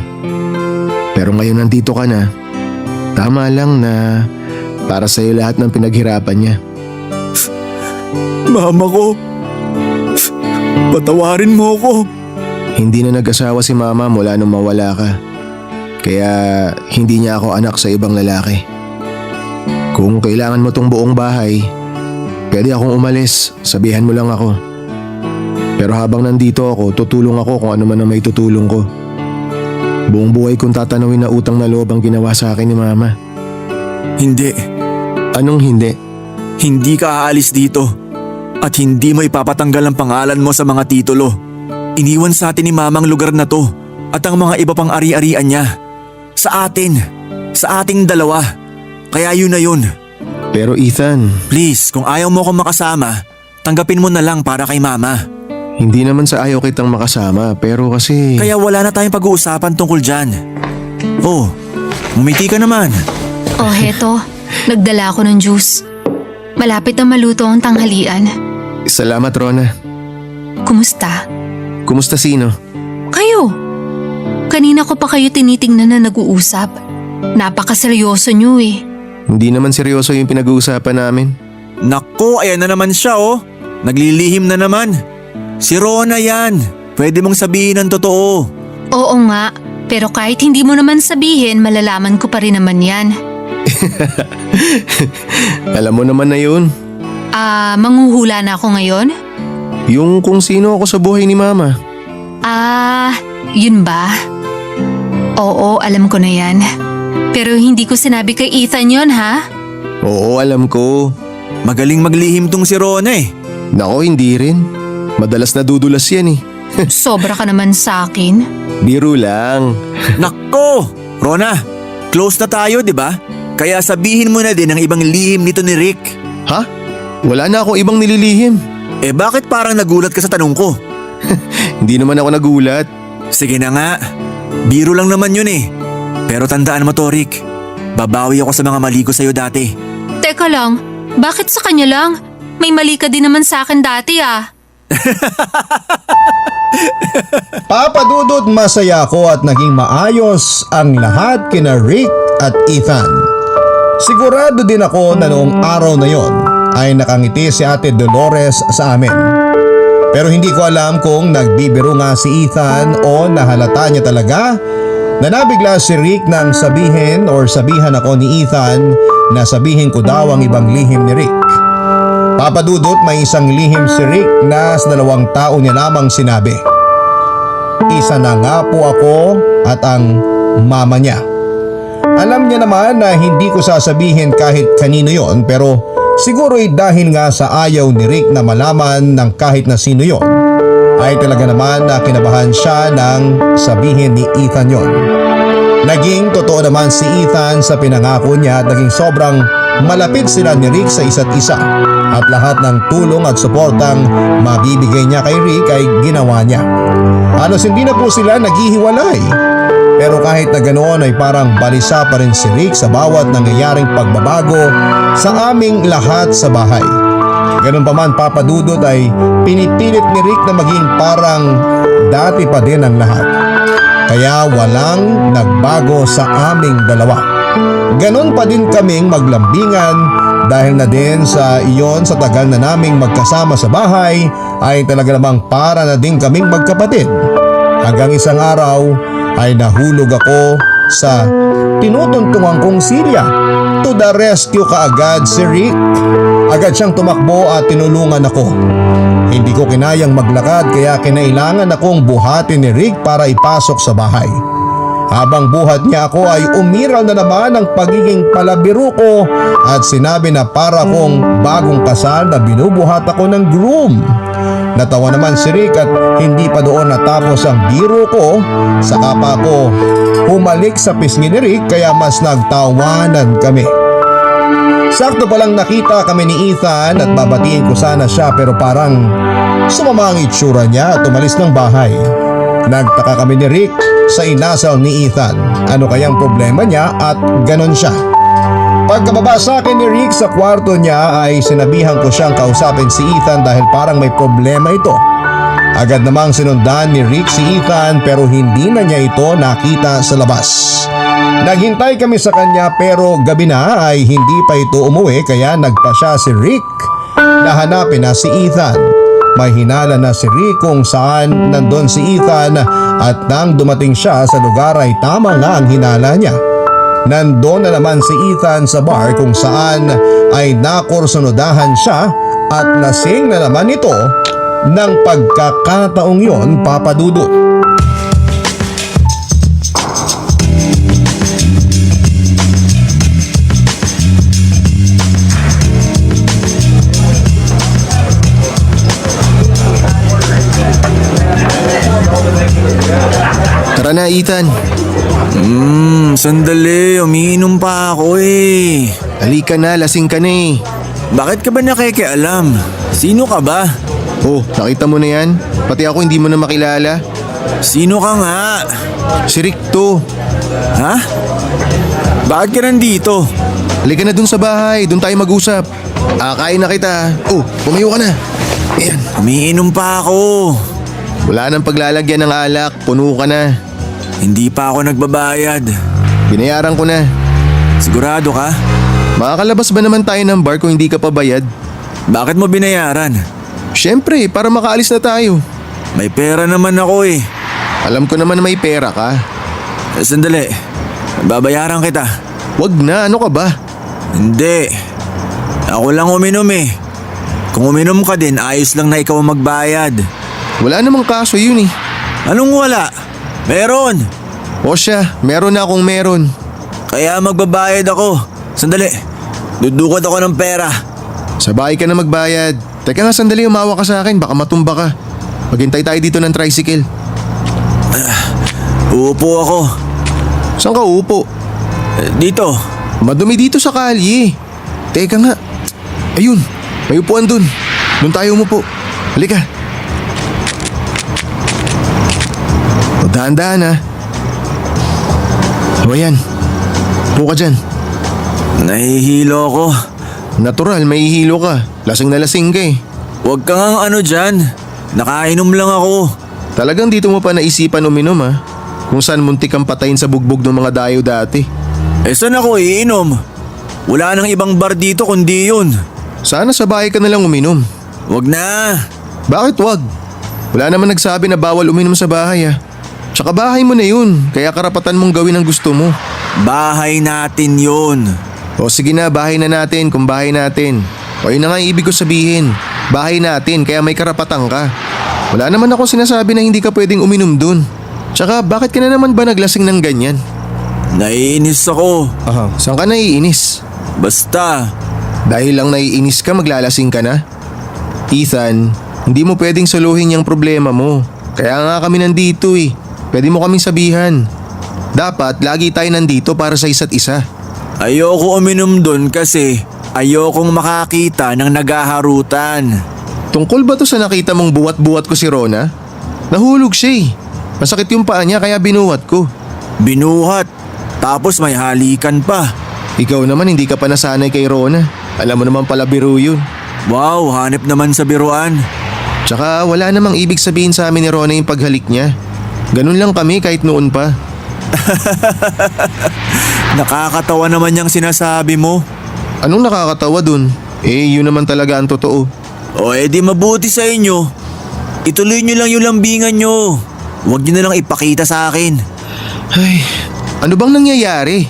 S4: Pero ngayon nandito ka na, tama lang na para sa'yo lahat ng pinaghirapan niya.
S6: Mama ko, patawarin mo ko.
S4: Hindi na nag-asawa si mama mula nung mawala ka. Kaya hindi niya ako anak sa ibang lalaki. Kung kailangan mo tong buong bahay, pwede akong umalis, sabihan mo lang ako. Pero habang nandito ako, tutulong ako kung ano man ang may tutulong ko. Buong buhay kong tatanawin na utang na loob ang ginawa sa akin ni mama.
S6: Hindi.
S4: Anong hindi?
S6: Hindi ka aalis dito. At hindi mo ipapatanggal ang pangalan mo sa mga titulo. Iniwan sa atin ni mama ang lugar na to at ang mga iba pang ari-arian niya. Sa atin. Sa ating dalawa. Kaya yun na yun.
S4: Pero Ethan,
S6: Please, kung ayaw mo akong makasama, tanggapin mo na lang para kay mama.
S4: hindi naman sa ayaw kitang makasama, pero kasi…
S6: Kaya wala na tayong pag-uusapan tungkol dyan. Oh, umiti ka naman.
S5: Oh, heto. Nagdala ako ng juice. Malapit na maluto ang tanghalian.
S4: Salamat, Rona.
S5: Kumusta?
S4: Kumusta sino?
S5: Kayo. Kanina ko pa kayo tinitingnan na nag-uusap. Napakaseryoso niyo eh.
S4: Hindi naman seryoso yung pinag-uusapan namin.
S6: Nako, ayan na naman siya oh. Naglilihim na naman. Si Rona yan. Pwede mong sabihin ang totoo.
S5: Oo nga, pero kahit hindi mo naman sabihin, malalaman ko pa rin naman yan.
S4: Alam mo naman na yun.
S5: Manghuhula na ako ngayon?
S4: Yung kung sino ako sa buhay ni mama.
S5: Yun ba? Oo, alam ko na yan. Pero hindi ko sinabi kay Ethan yon ha?
S4: Oo, alam ko.
S6: Magaling maglihim tong si Rona eh.
S4: Nako, hindi rin. Madalas nadudulas yan eh.
S5: Sobra ka naman sa akin.
S4: Biro lang.
S6: Nako! Rona, close na tayo, di ba? Kaya sabihin mo na din ang ibang lihim nito ni Rick.
S4: Ha? Wala na akong ibang nililihim.
S6: Eh bakit parang nagulat ka sa tanong ko?
S4: Hindi naman ako nagulat.
S6: Sige na nga. Biro lang naman yun eh. Pero tandaan mo to, Rick. Babawi ako sa mga mali ko sa'yo dati.
S5: Teka lang, bakit sa kanya lang? May mali ka din naman sa akin dati ah.
S3: Papa Dudut, masaya ako at naging maayos ang lahat kina Rick at Ethan. Sigurado din ako na noong araw na yon ay nakangiti si Ate Dolores sa amin. Pero hindi ko alam kung nagbibiro nga si Ethan o nahalata niya talaga na nabigla si Rick nang sabihin sabihan ako ni Ethan na sabihin ko daw ang ibang lihim ni Rick. Papa Dudut, may isang lihim si Rick na sa 2 tao niya lamang sinabi. Isa na nga po ako at ang mama niya. Alam niya naman na hindi ko sasabihin kahit kanino yon, pero siguro'y dahil nga sa ayaw ni Rick na malaman ng kahit na sino yon, ay talaga naman na kinabahan siya nang sabihin ni Ethan yon. Naging totoo naman si Ethan sa pinangako niya at naging sobrang malapit sila ni Rick sa isa't isa. At lahat ng tulong at suportang mabibigay niya kay Rick ay ginawa niya. Halos hindi na po sila naghihiwalay. Pero kahit na ganoon ay parang balisa pa rin si Rick sa bawat nangyayaring pagbabago sa aming lahat sa bahay. Ganun pa man, Papa Dudut, ay pinipilit ni Rick na maging parang dati pa din ang lahat. Kaya walang nagbago sa aming dalawa. Ganon pa din kaming maglambingan dahil na din sa iyon sa tagal na naming magkasama sa bahay ay talaga namang para na din kaming magkapatid. Hanggang isang araw ay nahulog ako sa tinutuntungan kong silya. To the rescue kaagad si Rick. Agad siyang tumakbo at tinulungan ako. Hindi ko kinayang maglakad kaya kinailangan akong buhatin ni Rick para ipasok sa bahay. Habang buhat niya ako ay umiral na naman ang pagiging palabiro ko at sinabi na para kong bagong kasal na binubuhat ako ng groom. Natawa naman si Rick at hindi pa doon natapos ang biro ko. Saka pa ako humalik sa pisngi ni Rick kaya mas nagtawanan kami. Sakto palang nakita kami ni Ethan at babatiin ko sana siya pero parang sumama ang itsura niya at umalis ng bahay. Nagtaka kami ni Rick sa inasal ni Ethan. Ano kayang problema niya at ganon siya. Pagkababa sa akin ni Rick sa kwarto niya ay sinabihan ko siyang kausapin si Ethan dahil parang may problema ito. Agad namang sinundan ni Rick si Ethan pero hindi na niya ito nakita sa labas. Naghintay kami sa kanya pero gabi na ay hindi pa ito umuwi kaya nagpa siya si Rick na hanapin na si Ethan. May hinala na si Rick kung saan nandun si Ethan at nang dumating siya sa lugar ay tama nga ang hinala niya. Nandoon na naman si Ethan sa bar kung saan ay nakursunodahan siya at lasing na naman ito ng pagkakataong yon, Papa Dudut.
S4: Tara na, Ethan.
S6: Sandali, umiinom pa ako eh.
S4: Halika na, lasing ka na eh.
S6: Bakit ka ba nakikialam? Sino ka ba?
S4: Oh, nakita mo na yan? Pati ako hindi mo na makilala.
S6: Sino ka nga?
S4: Si Rick to.
S6: Ha? Bakit ka nandito?
S4: Halika na dun sa bahay, dun tayo mag-usap. Kain na kita. Oh, pumayo ka na. Ayan.
S6: Umiinom pa ako.
S4: Wala nang paglalagyan ng alak, puno ka na.
S6: Hindi pa ako nagbabayad.
S4: Binayaran ko na.
S6: Sigurado ka?
S4: Makakalabas ba naman tayo ng bar kung hindi ka pa bayad?
S6: Bakit mo binayaran?
S4: Siyempre, para makaalis na tayo.
S6: May pera naman ako eh.
S4: Alam ko naman na may pera ka.
S6: Sandali, babayaran kita.
S4: Wag na, ano ka ba?
S6: Hindi. Ako lang uminom eh. Kung uminom ka din, ayos lang na ikaw ang magbayad.
S4: Wala namang kaso yun eh.
S6: Anong wala? Meron.
S4: O siya, meron na akong meron.
S6: Kaya magbabayad ako. Sandali, dudukot ako ng pera.
S4: Sa bahay ka na magbayad. Teka nga sandali, umawa ka sa akin, baka matumba ka. Maghintay tayo dito ng tricycle.
S6: Uupo ako.
S4: Saan ka uupo?
S6: Dito.
S4: Madumi dito sa kalye. Teka nga. Ayun, may upuan dun. Doon tayo umupo. Halika. O, dahan-dahan ha. O yan. Upo ka dyan.
S6: Nahihilo ako.
S4: Natural, may hihilo ka. Lasing na lasing ka eh.
S6: Huwag ka ngang ano dyan. Nakainom lang ako.
S4: Talagang dito mo pa naisipan uminom ha? Kung saan muntik kang patayin sa bugbog ng mga dayo dati.
S6: Eh saan ako iinom? Wala nang ibang bar dito kundi yun.
S4: Sana sa bahay ka na lang uminom.
S6: Huwag na.
S4: Bakit wag? Wala naman nagsabi na bawal uminom sa bahay ha. Tsaka bahay mo na yun, kaya karapatan mong gawin ang gusto mo.
S6: Bahay natin yun.
S4: O sige na, bahay na natin kung bahay natin. O yun na nga yung ibig ko sabihin. Bahay natin, kaya may karapatan ka. Wala naman akong sinasabi na hindi ka pwedeng uminom dun. Tsaka bakit ka na naman ba naglasing ng ganyan?
S6: Naiinis ako.
S4: Aha, saan ka naiinis?
S6: Basta.
S4: Dahil lang naiinis ka, maglalasing ka na? Ethan, hindi mo pwedeng soluhin yung problema mo. Kaya nga kami nandito eh. Pwede mo kaming sabihan. Dapat lagi tayo nandito para sa isa't isa.
S6: Ayoko uminom dun kasi ayokong makakita ng nagaharutan.
S4: Tungkol ba to sa nakita mong buwat-buwat ko si Rona? Nahulog siya eh. Masakit yung paa niya kaya binuhat ko.
S6: Binuhat. Tapos may halikan pa.
S4: Ikaw naman hindi ka pa nasanay kay Rona. Alam mo naman pala biro yun.
S6: Wow, hanip naman sa biruan.
S4: Tsaka wala namang ibig sabihin sa amin ni Rona yung paghalik niya. Ganun lang kami kahit noon pa.
S6: Nakakatawa naman yung sinasabi mo.
S4: Anong nakakatawa dun? Eh yun naman talaga ang totoo.
S6: O edi mabuti sa inyo. Ituloy nyo lang yung lambingan nyo. Huwag nyo na lang ipakita sa akin.
S4: Ay, ano bang nangyayari?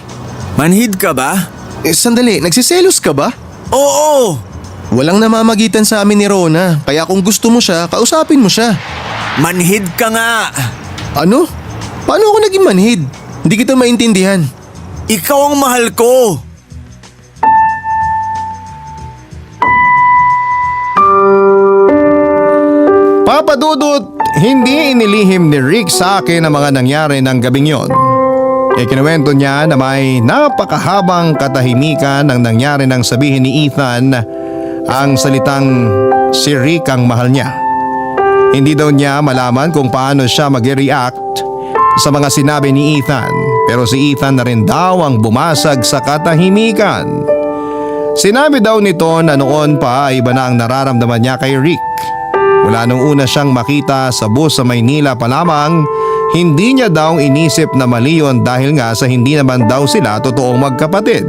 S6: Manhid ka ba?
S4: Sandali, nagsiselos ka ba?
S6: Oo!
S4: Walang namamagitan sa amin ni Rona, kaya kung gusto mo siya, kausapin mo siya.
S6: Manhid ka nga!
S4: Ano? Paano ako naging manhid? Hindi kita maintindihan.
S6: Ikaw ang mahal ko.
S3: Papa Dudut, hindi inilihim ni Rick sa akin ang mga nangyari ng gabing yon. Ikinuwento niya na may napakahabang katahimikan ang nangyari nang sabihin ni Ethan ang salitang si Rick ang mahal niya. Hindi daw niya malaman kung paano siya mag-react sa mga sinabi ni Ethan, pero si Ethan na rin daw ang bumasag sa katahimikan. Sinabi daw nito na noon pa iba na ang nararamdaman niya kay Rick. Mula nung una siyang makita sa bus sa Maynila pa lamang, hindi niya daw inisip na mali yun dahil nga sa hindi naman daw sila totoong magkapatid.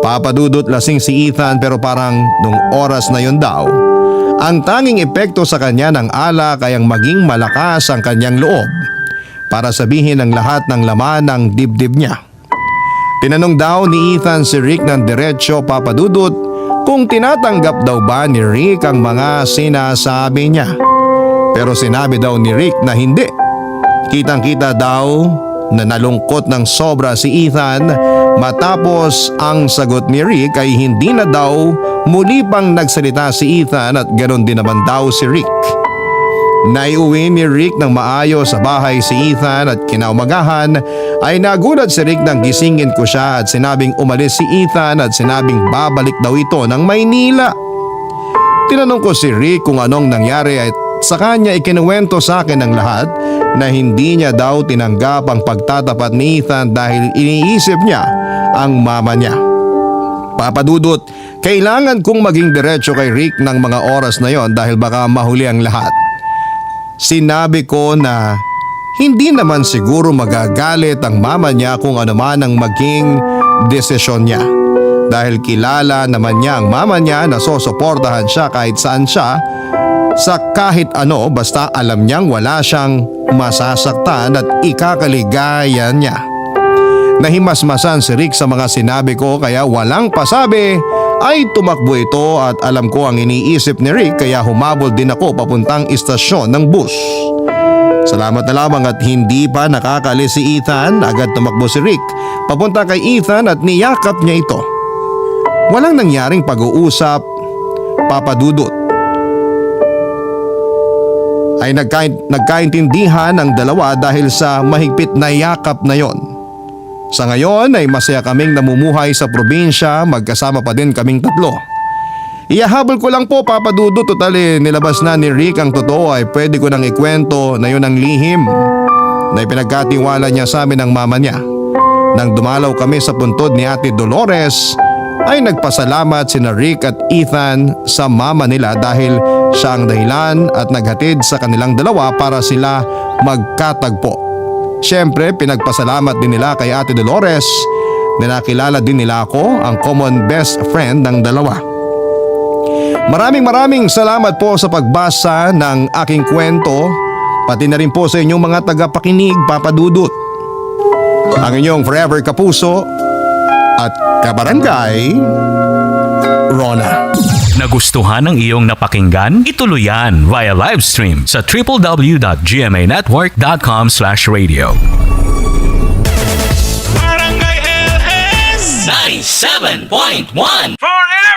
S3: Papadudot lasing si Ethan pero parang nung oras na yun daw, ang tanging epekto sa kanya ng alak ay ang maging malakas ang kanyang loob para sabihin ang lahat ng laman ng dibdib niya. Tinanong daw ni Ethan si Rick ng diretsyo, Papadudot, kung tinatanggap daw ba ni Rick ang mga sinasabi niya. Pero sinabi daw ni Rick na hindi. Kitang-kita daw na nalungkot ng sobra si Ethan matapos ang sagot ni Rick ay hindi na daw muli pang nagsalita si Ethan at ganoon din naman daw si Rick. Naiuwi ni Rick ng maayos sa bahay si Ethan at kinaumagahan ay nagulat si Rick nang gisingin ko siya at sinabing umalis si Ethan at sinabing babalik daw ito ng Maynila. Tinanong ko si Rick kung anong nangyari at sa kanya ikinuwento sa akin ang lahat na hindi niya daw tinanggap ang pagtatapat ni Ethan dahil iniisip niya ang mama niya. Papadudot, kailangan kong maging diretso kay Rick ng mga oras na yon dahil baka mahuli ang lahat. Sinabi ko na hindi naman siguro magagalit ang mama niya kung ano man ang maging desisyon niya. Dahil kilala naman niya ang mama niya na susuportahan siya kahit saan siya sa kahit ano basta alam niyang wala siyang masasaktan at ikakaligaya niya. Nahimasmasan si Rick sa mga sinabi ko kaya walang pasabi ay tumakbo ito at alam ko ang iniisip ni Rick kaya humabol din ako papuntang istasyon ng bus. Salamat na lamang at hindi pa nakakalis si Ethan, agad tumakbo si Rick papunta kay Ethan at niyakap niya ito. Walang nangyaring pag-uusap, Papadudot. Ay nagkaintindihan ang dalawa dahil sa mahigpit na yakap na yon. Sa ngayon ay masaya kaming namumuhay sa probinsya, magkasama pa din kaming tatlo. Iyahabol ko lang po, Papadudot, total nilabas na ni Rick ang totoo ay pwede ko nang ikwento na yun ang lihim na ipinagkatiwala niya sa amin ng mama niya. Nang dumalaw kami sa puntod ni Ate Dolores ay nagpasalamat sina Rick at Ethan sa mama nila dahil siya ang dahilan at naghatid sa kanilang dalawa para sila magkatagpo. Siyempre, pinagpasalamat din nila kay Ate Dolores na nakilala din nila ako, ang common best friend ng dalawa. Maraming salamat po sa pagbasa ng aking kwento, pati na rin po sa inyong mga tagapakinig, Papadudot. Ang inyong forever kapuso at kabarangay, Rona.
S1: Nagustuhan ng iyong napakinggan? Ituloy yan via live stream sa www.gmanetwork.com/radio.
S7: Barangay LS 97.1 Forever